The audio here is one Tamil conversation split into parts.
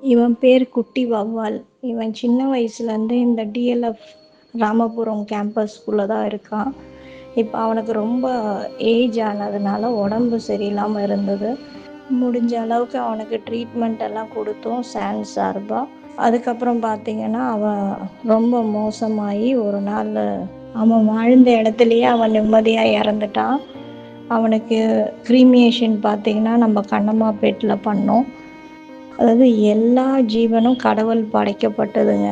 இவன் பேர் குட்டி வவ்வால். இவன் சின்ன வயசுலேருந்தே இந்த டிஎல்எஃப் ராமபுரம் கேம்பஸ்குள்ளே தான் இருக்கான். இப்போ அவனுக்கு ரொம்ப ஏஜ் ஆனதுனால உடம்பு சரியில்லாமல் இருந்தது. முடிஞ்ச அளவுக்கு அவனுக்கு ட்ரீட்மெண்ட் எல்லாம் கொடுத்தோம் சான் சார்பாக. அதுக்கப்புறம் பார்த்திங்கன்னா அவன் ரொம்ப மோசமாகி ஒரு நாள் அவன் வாழ்ந்த இடத்துலையே அவன் நிம்மதியாக இறந்துட்டான். அவனுக்கு க்ரீமியேஷன் பார்த்திங்கன்னா நம்ம கண்ணம்மாப்பேட்டில் பண்ணோம். அதாவது எல்லா ஜீவனும் கடவுள் படைக்கப்பட்டதுங்க.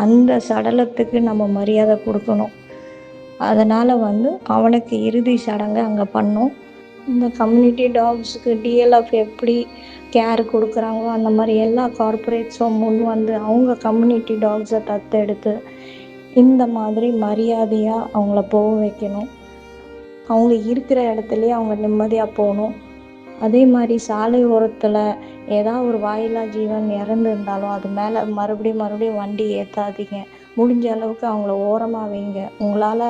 அந்த சடலத்துக்கு நம்ம மரியாதை கொடுக்கணும். அதனால் அவனுக்கு இறுதி சடங்கு அங்கே பண்ணோம். இந்த கம்யூனிட்டி டாக்ஸுக்கு டிஎல்எஃப் எப்படி கேர் கொடுக்குறாங்களோ அந்த மாதிரி எல்லா கார்ப்பரேட்ஸும் முன் அவங்க கம்யூனிட்டி டாக்ஸை தத்தெடுத்து இந்த மாதிரி மரியாதையாக அவங்கள போக வைக்கணும். அவங்க இருக்கிற இடத்துலையே அவங்க நிம்மதியாக போகணும். அதே மாதிரி சாலை ஓரத்தில் ஏதாவது ஒரு வாயிலா ஜீவன் இறந்துருந்தாலும் அது மேலே மறுபடியும் வண்டி ஏற்றாதீங்க. முடிஞ்ச அளவுக்கு அவங்கள ஓரமாக வைங்க. உங்களால்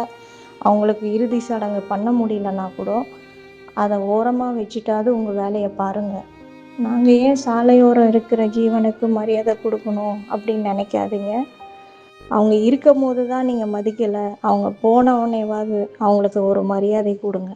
அவங்களுக்கு இறுதி சடங்கு பண்ண முடியலன்னா கூட அதை ஓரமாக வச்சுட்டாவது உங்கள் வேலையை பாருங்கள். நாங்கள் ஏன் சாலையோரம் இருக்கிற ஜீவனுக்கு மரியாதை கொடுக்கணும் அப்படின்னு நினைக்காதீங்க. அவங்க இருக்கும் போது தான் நீங்கள் மதிக்கலை, அவங்க போனவுடனேவாது அவங்களுக்கு ஒரு மரியாதை கொடுங்க.